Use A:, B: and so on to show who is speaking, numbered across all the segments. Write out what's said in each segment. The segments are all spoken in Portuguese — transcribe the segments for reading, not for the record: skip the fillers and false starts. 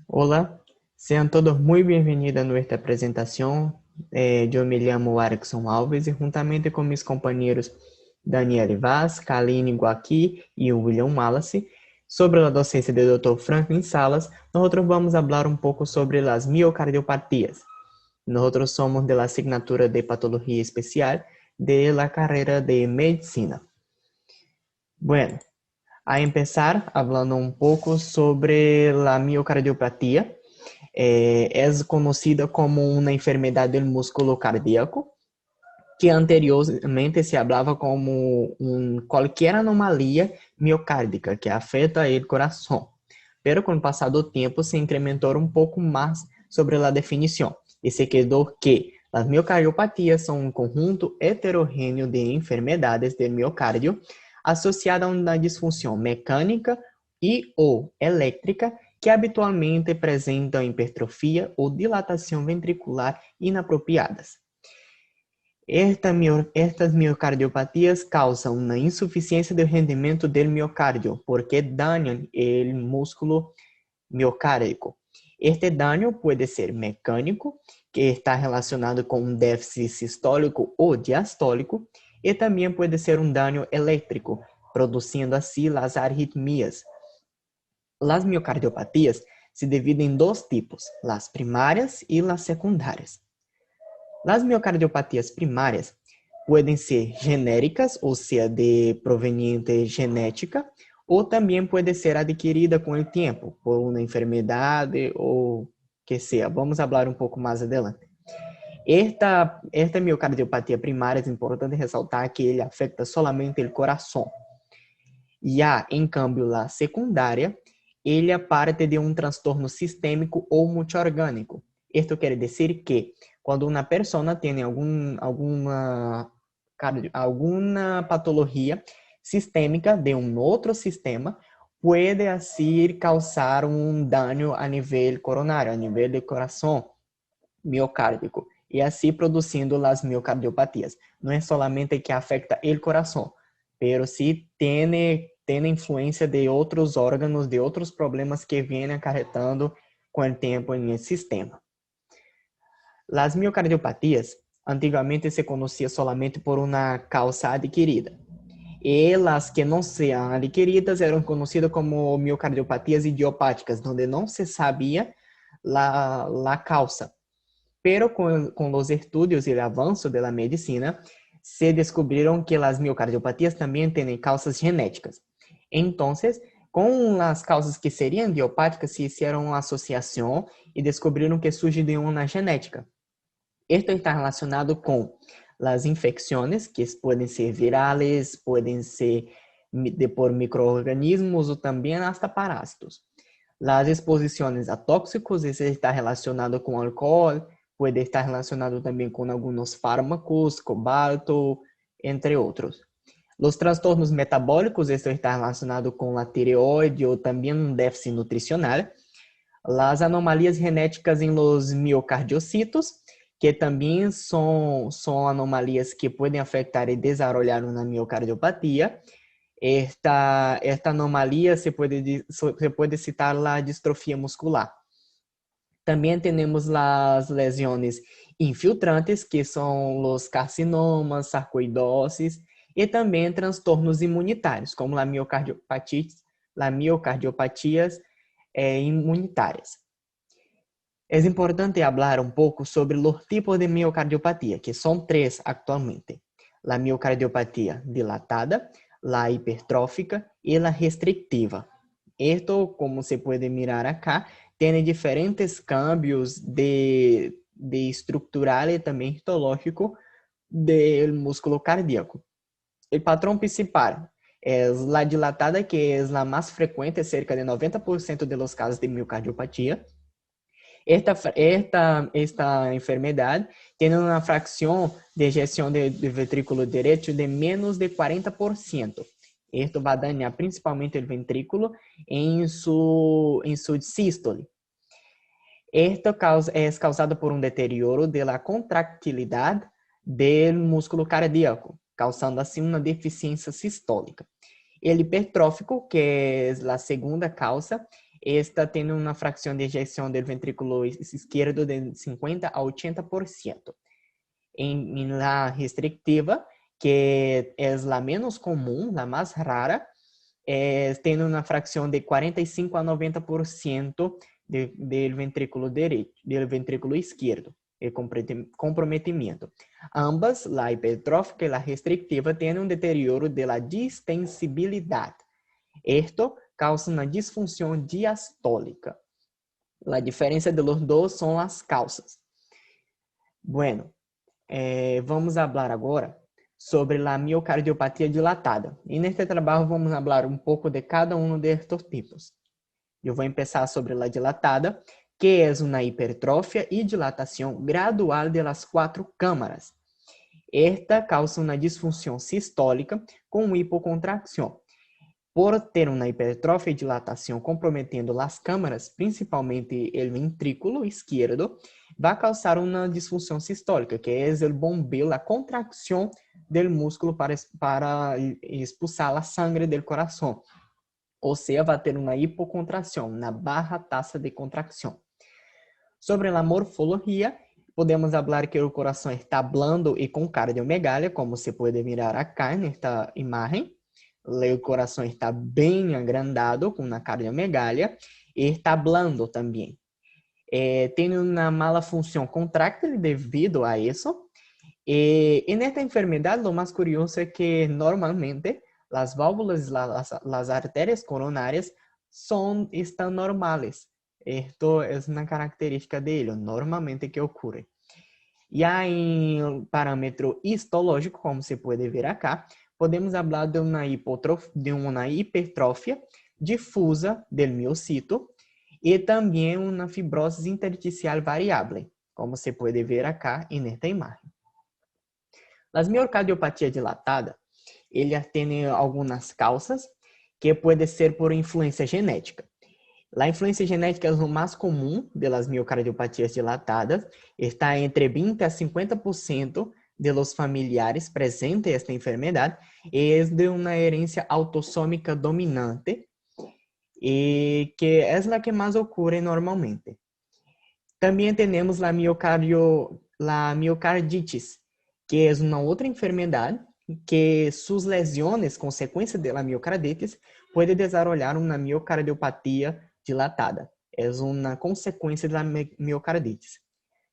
A: Hola, sean todos muy bienvenidos a nuestra presentación. Yo me llamo Erickson Alves y juntamente con mis compañeros Daniel Vaz, Kaline Guaqui y William Wallace, sobre la docencia del Dr. Franklin Salas, nosotros vamos a hablar un poco sobre las miocardiopatías. Nosotros somos de la asignatura de Patología Especial de la carrera de Medicina. Bueno, a empezar hablando un poco sobre la miocardiopatía. Es conocida como una enfermedad del músculo cardíaco, que anteriormente se hablaba como cualquier anomalía miocárdica que afeta el corazón. Pero con el pasar del tiempo se incrementou un poco más sobre la definición y se quedó que las miocardiopatías son un conjunto heterogéneo de enfermedades del miocardio asociada a una disfunción mecánica y o eléctrica que habitualmente apresentam hipertrofia ou dilatação ventricular inapropriadas. Estas miocardiopatias causam uma insuficiência do rendimento do miocárdio, porque dañam o músculo miocárdico. Este dano pode ser mecânico, que está relacionado com um déficit sistólico ou diastólico, e também pode ser um dano elétrico, produzindo assim as arritmias. Las miocardiopatías se dividen en dos tipos, las primarias y las secundarias. Las miocardiopatías primarias pueden ser genéricas, o sea, de proveniente genética, o también puede ser adquirida con el tiempo por una enfermedad o que sea. Vamos a hablar un poco más adelante. Esta miocardiopatía primária é importante ressaltar que ele afeta solamente o coração. Já, em cambio, a secundária, ele é parte de um transtorno sistêmico ou multiorgânico. Isto quer dizer que, quando uma pessoa tem alguma patologia sistêmica de um outro sistema, pode assim causar um dano a nível coronário, a nível do coração miocárdico, e assim produzindo as miocardiopatias. Não é solamente que afeta o coração, pero sí tiene influencia de otros órganos, de otros problemas que vienen acarretando con el tiempo en el sistema. Las miocardiopatías antigamente se conocía solamente por una causa adquirida. Y las que no sean adquiridas eran conocidas como miocardiopatías idiopáticas, donde no se sabía la causa. Pero con los estudios y el avance de la medicina, se descubrieron que las miocardiopatías también tienen causas genéticas. Entonces, con las causas que serían idiopáticas, se hicieron una asociación y descubrieron que surge de una genética. Esto está relacionado con las infecciones, que pueden ser virales, pueden ser por microorganismos o también hasta parásitos. Las exposiciones a tóxicos, eso está relacionado con alcohol, puede estar relacionado también con algunos fármacos, cobalto, entre otros. Los trastornos metabólicos, esto está relacionado con la tireoide o también un déficit nutricional. Las anomalías genéticas en los miocardiocitos, que también son anomalías que pueden afectar y desarrollar una miocardiopatía. Esta anomalía se puede citar la distrofia muscular. También tenemos las lesiones infiltrantes, que son los carcinomas, sarcoidosis, y también trastornos inmunitarios, como la miocardiopatías inmunitarias. Es importante hablar un poco sobre los tipos de miocardiopatía, que son tres actualmente: la miocardiopatía dilatada, la hipertrófica y la restrictiva. Esto, como se puede mirar acá, tiene diferentes cambios de estructural y también histológico del músculo cardíaco. El patrón principal es la dilatada, que es la más frecuente, cerca de 90% de los casos de miocardiopatía. Esta enfermedad tiene una fracción de ejeción de ventrículo derecho de menos de 40%. Esto va a dañar principalmente el ventrículo en su sístole. Esto es causado por un deterioro de la contractilidad del músculo cardíaco, causando así una deficiencia sistólica. El hipertrófico, que es la segunda causa, esta tem uma fração de ejeção do ventrículo esquerdo de 50 a 80%. Em la restrictiva, que é a menos comum, a mais rara, tem uma fração de 45 a 90% do ventrículo direito, do ventrículo esquerdo, el comprometimento. Ambas, a hipertrófica e a restrictiva, têm um deterioro de la distensibilidade. Esto causa uma disfunção diastólica. A diferença de los dos são as causas. Bueno, vamos falar agora sobre a miocardiopatia dilatada. E neste trabalho vamos falar um pouco de cada um destes tipos. Eu vou começar sobre a dilatada, que é uma hipertrofia e dilatação gradual de las 4 câmaras. Esta causa uma disfunção sistólica com hipocontracção. Por ter uma hipertrofia e dilatação comprometendo as câmaras, principalmente o ventrículo esquerdo, vai causar uma disfunção sistólica, que é o bombeo, a contracção do músculo para expulsar a sangre do coração. Ou seja, vai ter uma hipocontração, uma baixa taxa de contracção. Sobre a morfologia, podemos falar que o coração está blando e com cardiomegalia, como se pode mirar acá nesta imagem. O coração está bem agrandado, com uma cardiomegalia, e está blando também. Tem uma mala função contráctil devido a isso. E nesta enfermedade, o mais curioso é que, normalmente, as válvulas, as artérias coronárias estão normais. Esto é uma característica dele, normalmente que ocorre. E aí, em parâmetro histológico, como se pode ver acá, podemos falar de uma hipertrofia difusa do miocito e também uma fibrose intersticial variável, como se pode ver acá nesta imagem. As miocardiopatias dilatadas, elas têm algumas causas que pode ser por influência genética. A influência genética é o mais comum das miocardiopatias dilatadas, está entre 20 a 50% de los familiares presentes esta enfermedade e é de uma herência autossômica dominante e que é a que mais ocorre normalmente. Também temos a miocarditis, que é uma outra enfermedade que suas lesões, consequência da miocarditis, pode desenvolver uma miocardiopatia dilatada. É uma consequência da miocarditis.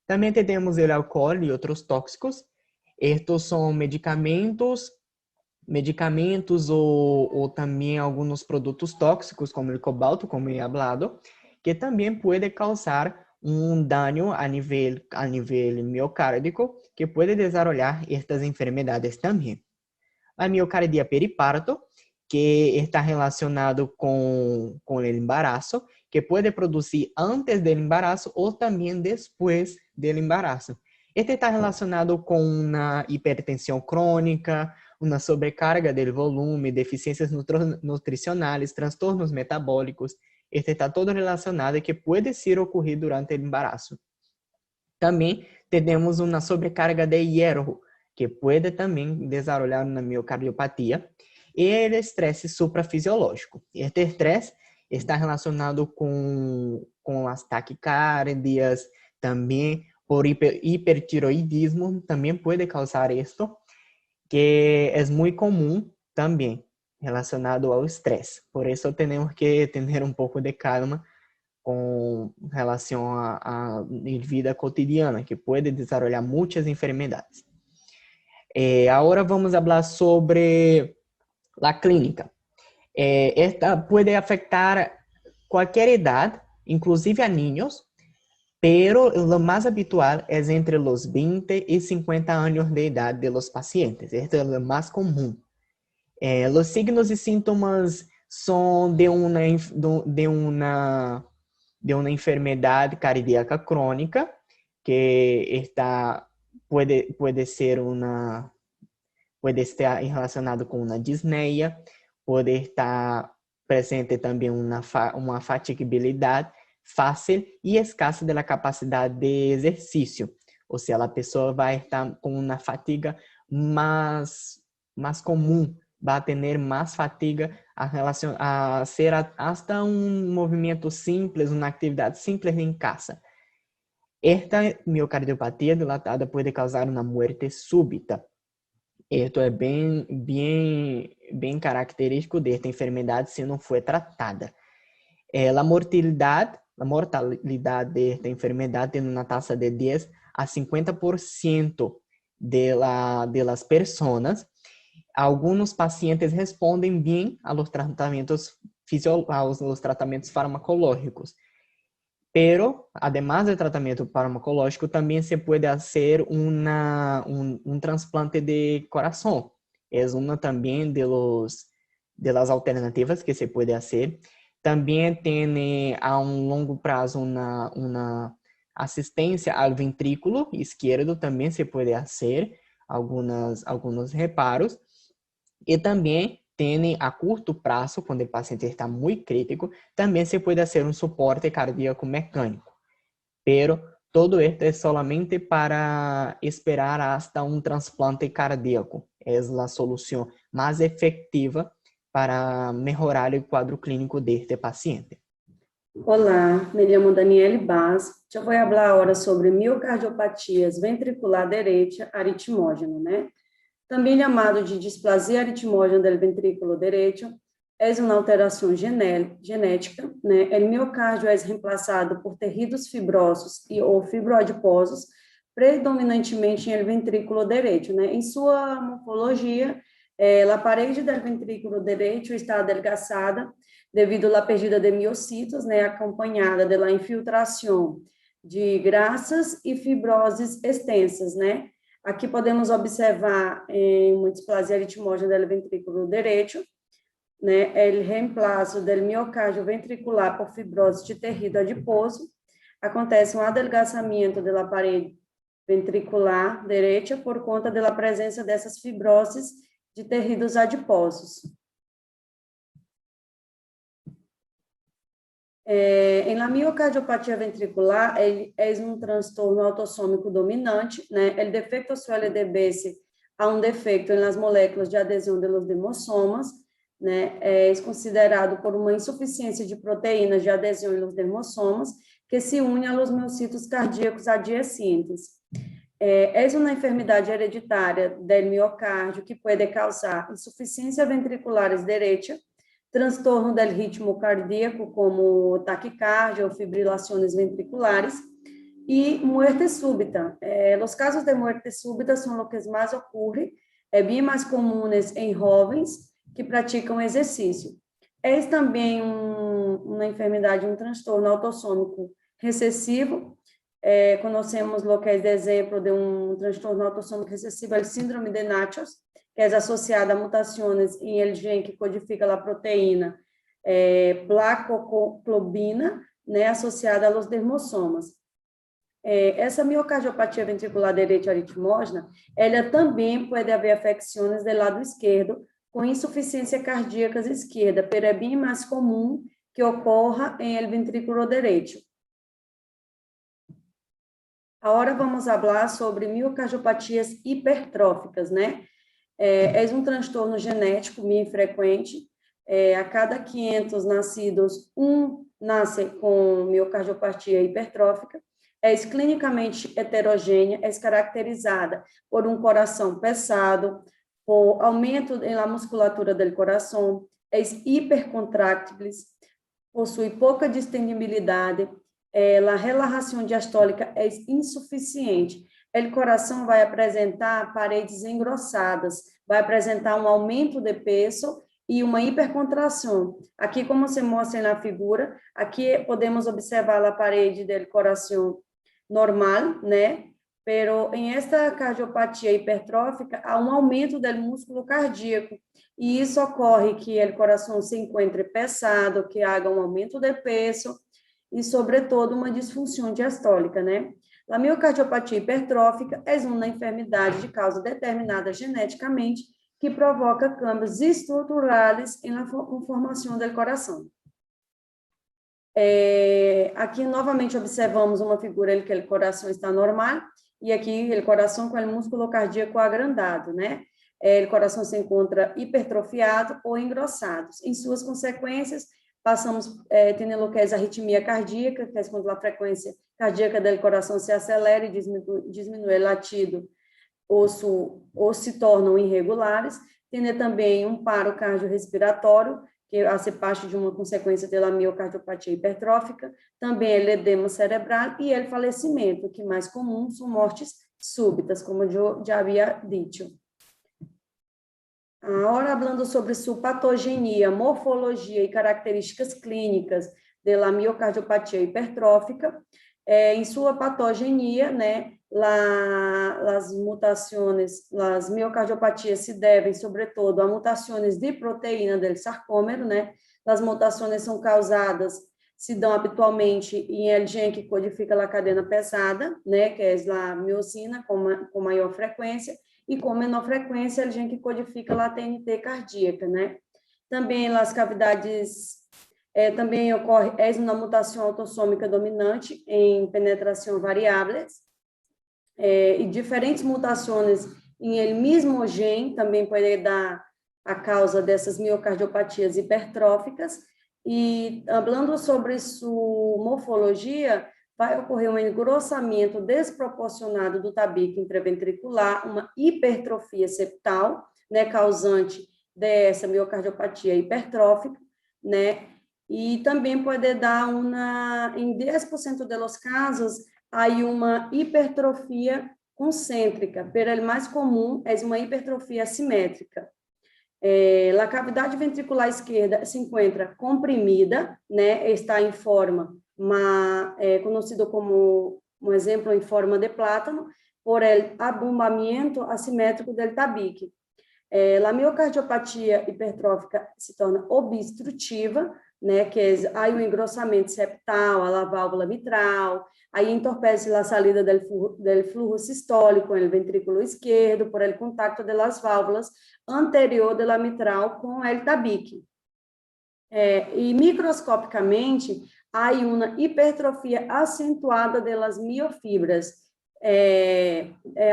A: Também temos o álcool e outros tóxicos. Estes são medicamentos ou também alguns produtos tóxicos, como o cobalto, como é falado, que também pode causar dano a nível miocárdico, que pode desenvolver estas enfermedades também. A miocardia periparto, que está relacionado com o embaraço, que pode produzir antes do embaraço ou também depois do embaraço. Este está relacionado com uma hipertensão crônica, uma sobrecarga do volume, deficiências nutricionais, transtornos metabólicos. Este está todo relacionado e que pode ser ocorrido durante o embaraço. Também temos uma sobrecarga de hierro, que pode também desenvolver uma miocardiopatia, e o estresse suprafisiológico. Este estresse está relacionado com as taquicardias, também por hipertiroidismo, também pode causar isto, que é muito comum também relacionado ao estresse. Por isso, temos que ter um pouco de calma com relação à vida cotidiana, que pode desenvolver muitas enfermedades. Agora vamos falar sobre a clínica. Esta pode afetar qualquer idade, inclusive a niños, pero lo más habitual es entre los 20 y 50 años de edad de los pacientes. Esto es lo más común. Los signos y síntomas son de una enfermedad cardíaca crónica, que puede estar relacionado com uma disneia, pode estar presente também uma fatigabilidade fácil e escassa da capacidade de exercício. Ou seja, a pessoa vai estar com uma fatiga mais comum, vai ter mais fatiga a ser hasta um movimento simples, uma atividade simples em casa. Esta miocardiopatia dilatada pode causar uma morte súbita. Isto é bem característico desta enfermidade se não for tratada. A mortalidade desta enfermedade tem uma taxa de 10 a 50% das pessoas. Alguns pacientes respondem bem aos tratamentos farmacológicos. Pero, además del tratamiento farmacológico, también se puede hacer un trasplante de corazón. Es una también de las alternativas que se puede hacer. También tiene a un longo plazo una asistencia al ventrículo izquierdo, también se puede hacer algunos reparos. E também tem a curto prazo, quando o paciente está muito crítico, também se pode fazer um suporte cardíaco mecânico. Pero todo esto é solamente para esperar hasta um trasplante cardíaco. É a solução mais efetiva para melhorar o quadro clínico deste paciente.
B: Olá, me chamo Daniele Baz. Eu vou falar agora sobre miocardiopatias ventricular derecha aritmógena, né? Também chamado de displasia aritmógena del ventrículo derecho, é uma alteração genética, né? O miocárdio é reemplaçado por tecidos fibrosos ou fibroadiposos, predominantemente em el ventrículo derecho, né? Em sua morfologia, a parede do ventrículo derecho está adelgaçada devido à perda de miocitos, né? Acompanhada da infiltração de graxas e fibroses extensas, né? Aqui podemos observar em uma displasia aritmógena do ventrículo direito, né, o reemplaço do miocárdio ventricular por fibrose de tecido adiposo. Acontece um adelgaçamento da parede ventricular direita por conta da presença dessas fibroses de tecidos adiposos. Em la miocardiopatia ventricular, é um transtorno autossômico dominante, né? O defeito suele deber-se a um defeito nas moléculas de adesão dos dermossomas, né? É considerado por uma insuficiência de proteínas de adesão nos dermossomas, que se unem aos miocitos cardíacos adjacentes. É uma enfermidade hereditária do miocárdio que pode causar insuficiência ventriculares direita, transtorno do ritmo cardíaco, como taquicardia ou fibrilações ventriculares, e morte súbita. Os casos de morte súbita são os que mais ocorrem, bem mais comuns em jovens que praticam exercício. É também uma enfermidade, um transtorno autossômico recessivo. Conhecemos locais de exemplo de um transtorno autossômico recessivo, a síndrome de Nachos, que é associada a mutações em el gene que codifica a proteína placoglobina, né, associada aos dermossomas. Essa miocardiopatia ventricular direita aritmógena, ela também pode haver afecções do lado esquerdo, com insuficiência cardíaca esquerda, mas é bem mais comum que ocorra em el ventrículo direito. Agora vamos falar sobre miocardiopatias hipertróficas, né? É um transtorno genético bem frequente. A cada 500 nascidos, um nasce com miocardiopatia hipertrófica. É clinicamente heterogênea, é caracterizada por um coração pesado, por aumento na musculatura do coração, é hipercontráctiles, possui pouca distendibilidade, a relaxação diastólica é insuficiente. O coração vai apresentar paredes engrossadas, vai apresentar um aumento de peso e uma hipercontração. Aqui, como se mostra na figura, aqui podemos observar a parede do coração normal, né? Pero em esta cardiopatia hipertrófica, há um aumento do músculo cardíaco, e isso ocorre que o coração se encontre pesado, que haja um aumento de peso e, sobretudo, uma disfunção diastólica, né? A miocardiopatia hipertrófica é uma enfermidade de causa determinada geneticamente que provoca câmbios estruturais na formação do coração. Aqui, novamente, observamos uma figura em que o coração está normal, e aqui o coração com o músculo cardíaco agrandado, né? o coração se encontra hipertrofiado ou engrossado. Em suas consequências, passamos a ter lo que é a arritmia cardíaca, que é quando a frequência cardíaca do coração se acelera e diminui o latido ou se tornam irregulares. Tem também um paro cardiorrespiratório, que a ser parte de uma consequência da miocardiopatia hipertrófica, também é edema cerebral e o falecimento, que mais comum são mortes súbitas, como eu já havia dito. Agora, falando sobre sua patogenia, morfologia e características clínicas da miocardiopatia hipertrófica, em sua patogenia, né, as mutações, as miocardiopatias se devem, sobretudo, a mutações de proteína do sarcômero, né? As mutações são causadas, se dão habitualmente em el gene que codifica a cadena pesada, né? Que é a miosina, com maior frequência, e com menor frequência, el gene que codifica a TNT cardíaca, né? Também as cavidades também ocorre uma mutação autossômica dominante em penetração variáveis, e diferentes mutações em el mesmo gene também pode dar a causa dessas miocardiopatias hipertróficas. E, falando sobre sua morfologia, vai ocorrer um engrossamento desproporcionado do tabique intraventricular, uma hipertrofia septal, né, causante dessa miocardiopatia hipertrófica, né, e também pode dar em 10% dos casos, aí uma hipertrofia concêntrica, pero o mais comum é uma hipertrofia assimétrica. A cavidade ventricular esquerda se encontra comprimida, né, está em forma, conhecido como um exemplo em forma de plátano, por el abombamento assimétrico del tabique. A miocardiopatia hipertrófica se torna obstrutiva, né, que há um engrossamento septal, a válvula mitral, aí entorpece a saída do flujo sistólico no ventrículo esquerdo por el contacto das válvulas anterior da mitral com o tabique. E microscopicamente, há uma hipertrofia acentuada das miofibras.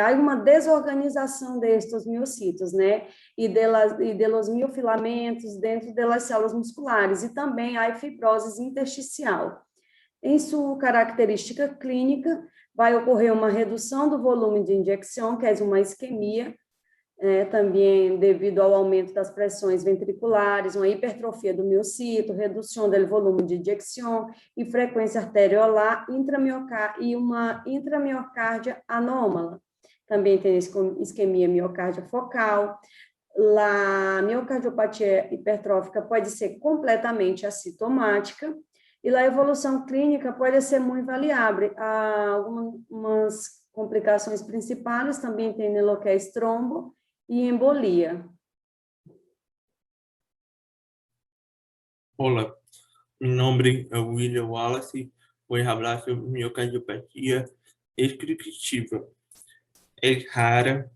B: Há uma desorganização destes miocitos, né? E dos miofilamentos dentro das células musculares, e também há fibrose intersticial. Em sua característica clínica, vai ocorrer uma redução do volume de injeção, que é uma isquemia, também devido ao aumento das pressões ventriculares, uma hipertrofia do miocito, redução do volume de injeção e frequência arteriolar e uma intramiocárdia anômala. Também tem isquemia miocárdia focal. A miocardiopatia hipertrófica pode ser completamente assintomática e a evolução clínica pode ser muito variável. Há algumas complicações principais, também tem o que é trombo e embolia.
C: Olá, meu nome é William Wallace, vou falar sobre miocardiopatia descriptiva. É rara,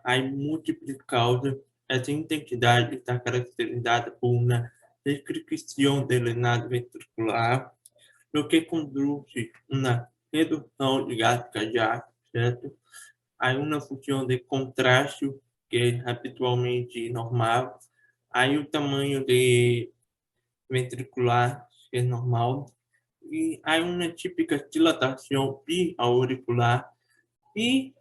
C: há múltiplas causas, essa intensidade está caracterizada por uma descrição do lenado ventricular, o que conduz a uma redução de gasto cardíaco, certo? Há uma função de contraste que é habitualmente normal, aí o tamanho de ventricular que é normal, e há uma típica dilatação biauricular e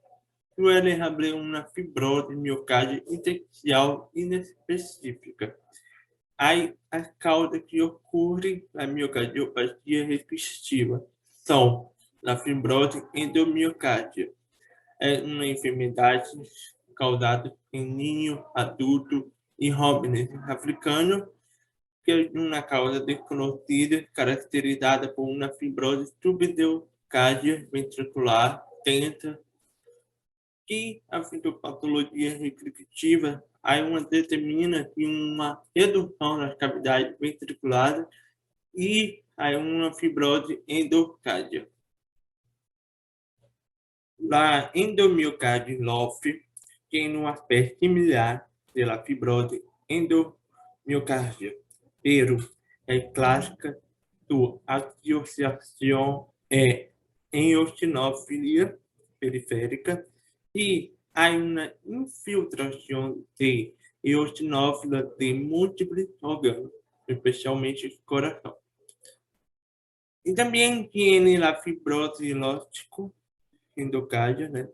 C: suele haver uma fibrose miocárdia intersticial inespecífica. Há as causas que ocorrem na miocardiopatia restritiva são a fibrose endomiocárdia, é uma enfermidade causada em ninho adulto e hominid africano, que é uma causa desconhecida caracterizada por uma fibrose subendocárdia ventricular tensa, e a fitopatologia restritiva há uma determina de uma redução das cavidades ventriculares e há uma fibrose endocárdia. A endomiocardilose tem um aspecto similar à fibrose endomiocárdia, pero é clássica sua associação em eosinofilia periférica e hay una infiltración de eosinófilos de múltiples órganos, especialmente el corazón. Y también tiene la fibrosis elástica endocárdia, né?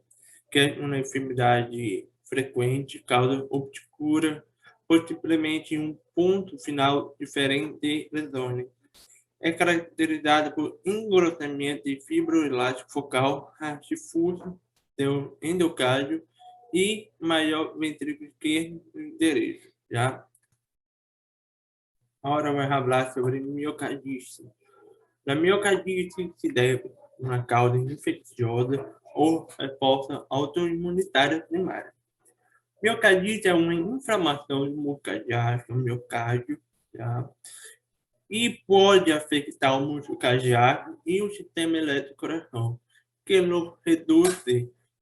C: Que é uma enfermidade frequente, causa obscura, ou simplesmente um ponto final diferente de lesões. É caracterizada por engrossamento de fibroelástico focal, difuso do endocárdio e maior ventrículo esquerdo e direito. Já? Agora vai falar sobre miocardite. A miocardite se deve a uma causa infecciosa ou resposta autoimunitária primária. Miocardite é uma inflamação do músculo cardíaco, miocárdio, tá? E pode afetar o músculo cardíaco e o sistema elétrico do coração, que reduz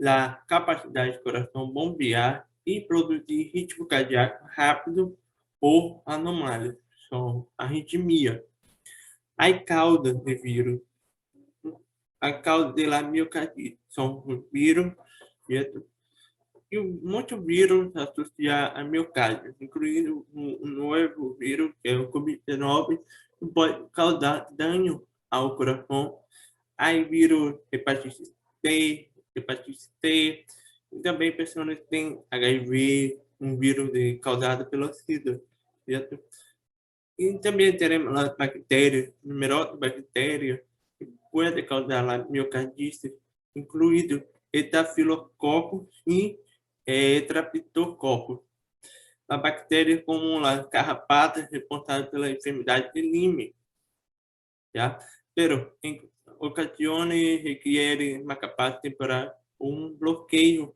C: a capacidade do coração bombear e produzir ritmo cardíaco rápido ou anomália, são arritmia. A causa de vírus, a causa da miocardite são os vírus, e muitos vírus associados a miocárdio, incluindo um novo vírus, que é o Covid-19, que pode causar dano ao coração. Há vírus hepatite C, e também pessoas que têm HIV, um vírus causado pelo SIDA, certo? E também teremos as bactérias, numerosas bactérias, que podem causar a miocardite, incluindo Staphylococcus e Streptococcus. As bactérias como as carrapatas responsáveis pela enfermidade de Lyme, ¿ya? Pero en ocasiones requiere uma capacidade temporária um bloqueio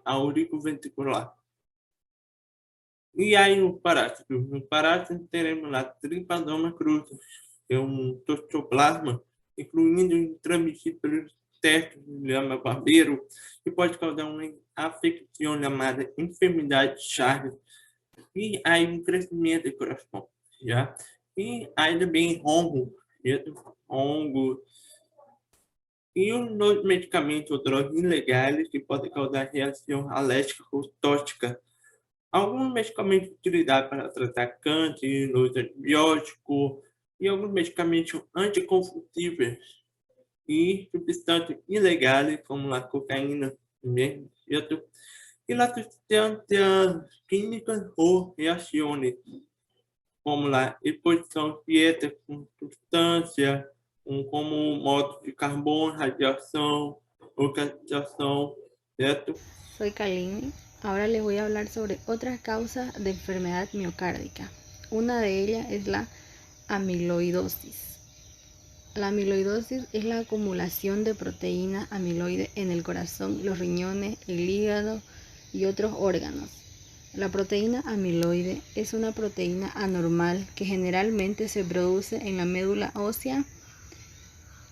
C: auriculoventricular. E aí o parásito? No parásito teremos a Trypanosoma cruzi, que é um toxoplasma, incluindo transmitido pelos testes de lama barbeiro, que pode causar uma afecção chamada enfermidade de Chagas. E aí um crescimento do coração, já? E aí também hongo, e os medicamentos ou drogas ilegais que podem causar reação alérgica ou tóxica. Alguns medicamentos utilizados para tratar câncer, os antibióticos e alguns medicamentos anticonvulsivos e substâncias ilegais como a cocaína, e as substâncias químicas ou reações como a exposição direta com substância, como módulo de carbono, radiação, oxidação, ¿cierto?
D: Soy Kaline. Ahora les voy a hablar sobre otras causas de enfermedad miocárdica. Una de ellas es la amiloidosis. La amiloidosis es la acumulación de proteína amiloide en el corazón, los riñones, el hígado y otros órganos. La proteína amiloide es una proteína anormal que generalmente se produce en la médula ósea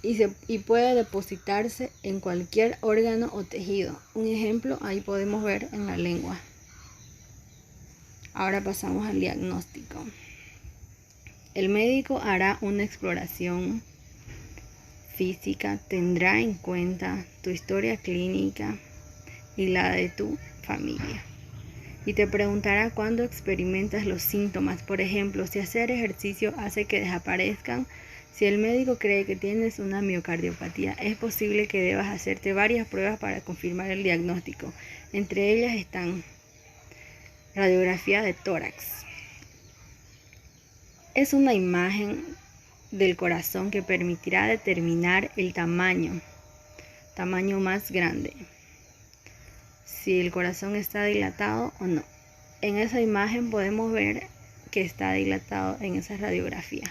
D: y puede depositarse en cualquier órgano o tejido. Un ejemplo ahí podemos ver en la lengua. Ahora pasamos al diagnóstico. El médico hará una exploración física, tendrá en cuenta tu historia clínica y la de tu familia. Y te preguntará cuándo experimentas los síntomas. Por ejemplo, si hacer ejercicio hace que desaparezcan. Si el médico cree que tienes una miocardiopatía, es posible que debas hacerte varias pruebas para confirmar el diagnóstico. Entre ellas están radiografía de tórax. Es una imagen del corazón que permitirá determinar el tamaño más grande, si el corazón está dilatado o no. En esa imagen podemos ver que está dilatado en esa radiografía.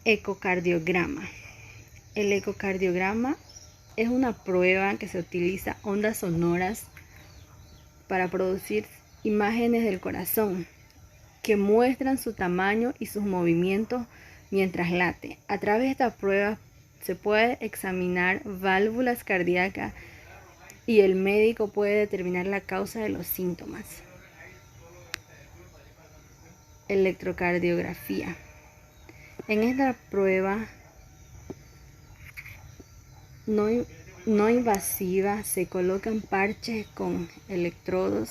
D: Ecocardiograma. El ecocardiograma es una prueba que se utiliza ondas sonoras para producir imágenes del corazón que muestran su tamaño y sus movimientos mientras late. A través de esta prueba se puede examinar válvulas cardíacas y el médico puede determinar la causa de los síntomas. Electrocardiografía. En esta prueba no no invasiva se colocan parches con electrodos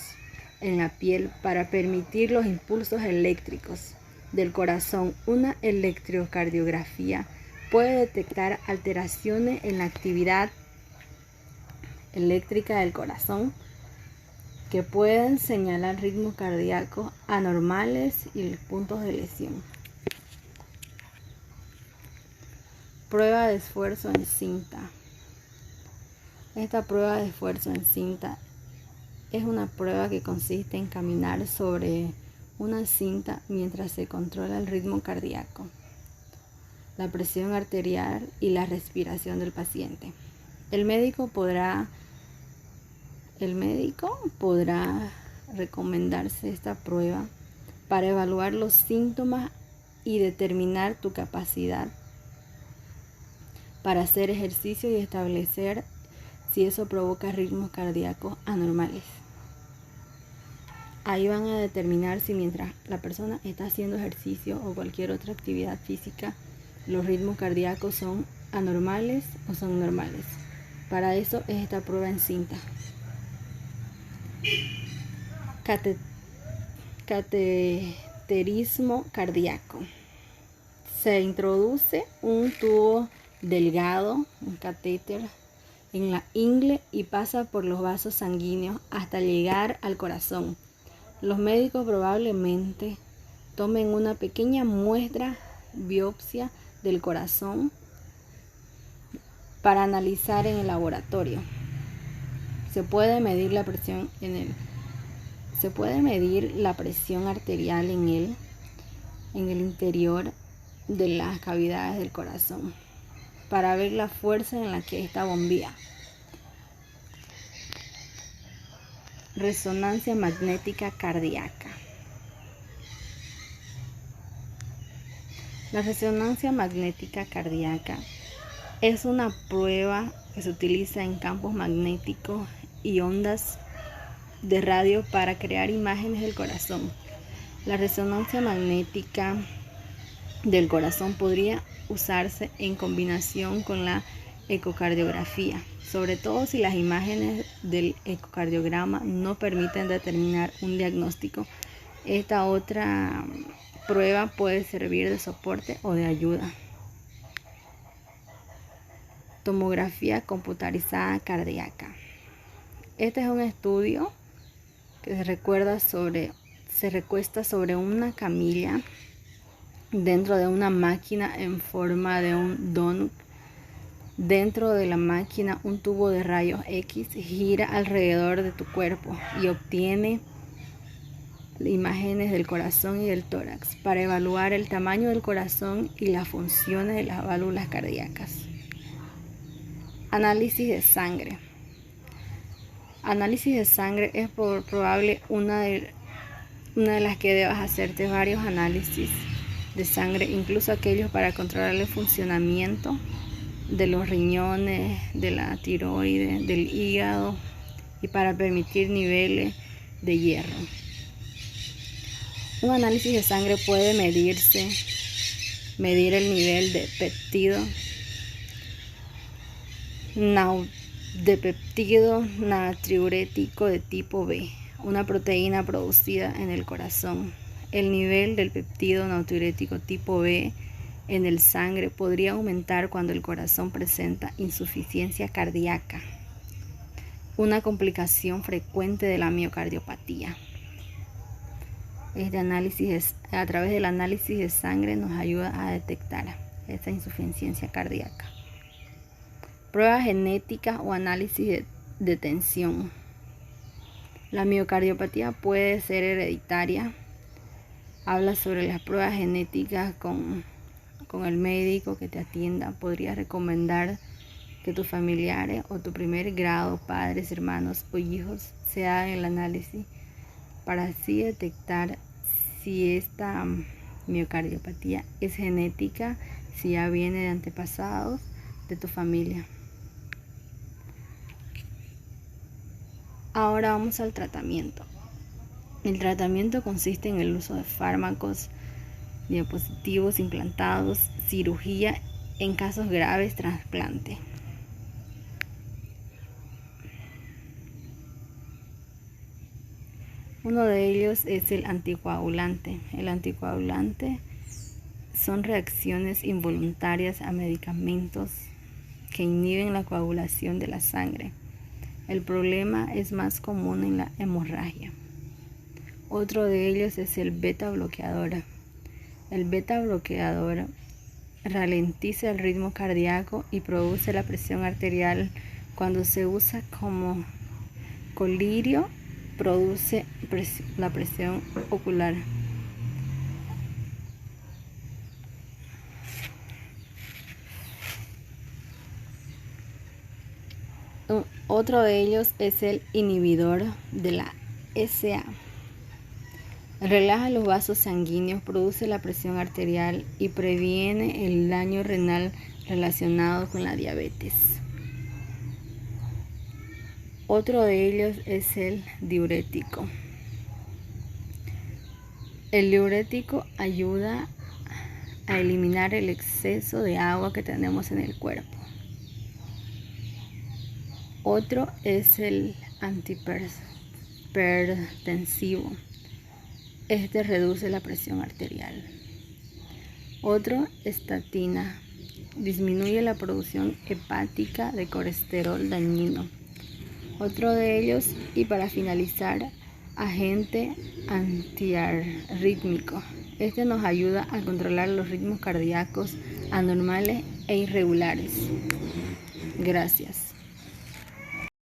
D: en la piel para permitir los impulsos eléctricos del corazón. Una electrocardiografía puede detectar alteraciones en la actividad eléctrica del corazón que pueden señalar ritmos cardíacos anormales y puntos de lesión. Prueba de esfuerzo en cinta. Esta prueba de esfuerzo en cinta es una prueba que consiste en caminar sobre una cinta mientras se controla el ritmo cardíaco, la presión arterial y la respiración del paciente. El médico podrá recomendarse esta prueba para evaluar los síntomas y determinar tu capacidad para hacer ejercicio y establecer si eso provoca ritmos cardíacos anormales. Ahí van a determinar si mientras la persona está haciendo ejercicio o cualquier otra actividad física, los ritmos cardíacos son anormales o son normales. Para eso es esta prueba en cinta. Cateterismo cardíaco. Se introduce un tubo delgado, un catéter, en la ingle y pasa por los vasos sanguíneos hasta llegar al corazón. Los médicos probablemente tomen una pequeña muestra biopsia del corazón para analizar en el laboratorio. Se puede medir la presión arterial en el interior de las cavidades del corazón para ver la fuerza en la que esta bombea. Resonancia magnética cardíaca. La resonancia magnética cardíaca es una prueba que se utiliza en campos magnéticos y ondas de radio para crear imágenes del corazón. La resonancia magnética del corazón podría usarse en combinación con la ecocardiografía, sobre todo si las imágenes del ecocardiograma no permiten determinar un diagnóstico. Esta otra prueba puede servir de soporte o de ayuda. Tomografía computarizada cardíaca. Este es un estudio que se recuesta sobre una camilla dentro de una máquina en forma de un donut. Dentro de la máquina, un tubo de rayos X gira alrededor de tu cuerpo y obtiene imágenes del corazón y del tórax para evaluar el tamaño del corazón y las funciones de las válvulas cardíacas. Análisis de sangre. Análisis de sangre es probable una de las que debas hacerte varios análisis de sangre, incluso aquellos para controlar el funcionamiento de los riñones, de la tiroides, del hígado y para permitir niveles de hierro. Un análisis de sangre puede medir el nivel de péptido natriurético de tipo B, una proteína producida en el corazón. El nivel del péptido natriurético tipo B en el sangre podría aumentar cuando el corazón presenta insuficiencia cardíaca, una complicación frecuente de la miocardiopatía. A través del análisis de sangre nos ayuda a detectar esta insuficiencia cardíaca. Pruebas genéticas o análisis de tensión. La miocardiopatía puede ser hereditaria. Habla sobre las pruebas genéticas con el médico que te atienda. Podría recomendar que tus familiares o tu primer grado, padres, hermanos o hijos, se hagan el análisis para así detectar si esta miocardiopatía es genética, si ya viene de antepasados de tu familia. Ahora vamos al tratamiento. El tratamiento consiste en el uso de fármacos, dispositivos implantados, cirugía, en casos graves, trasplante. Uno de ellos es el anticoagulante. El anticoagulante son reacciones involuntarias a medicamentos que inhiben la coagulación de la sangre. El problema es más común en la hemorragia. Otro de ellos es el beta bloqueador. El beta bloqueador ralentiza el ritmo cardíaco y produce la presión arterial. Cuando se usa como colirio, produce la presión ocular. Otro de ellos es el inhibidor de la SA. Relaja los vasos sanguíneos, produce la presión arterial y previene el daño renal relacionado con la diabetes. Otro de ellos es el diurético. El diurético ayuda a eliminar el exceso de agua que tenemos en el cuerpo. Otro es el antihipertensivo. Este reduce la presión arterial. Otro, estatina. Disminuye la producción hepática de colesterol dañino. Otro de ellos, y para finalizar, agente antiarrítmico. Este nos ayuda a controlar los ritmos cardíacos anormales e irregulares. Gracias.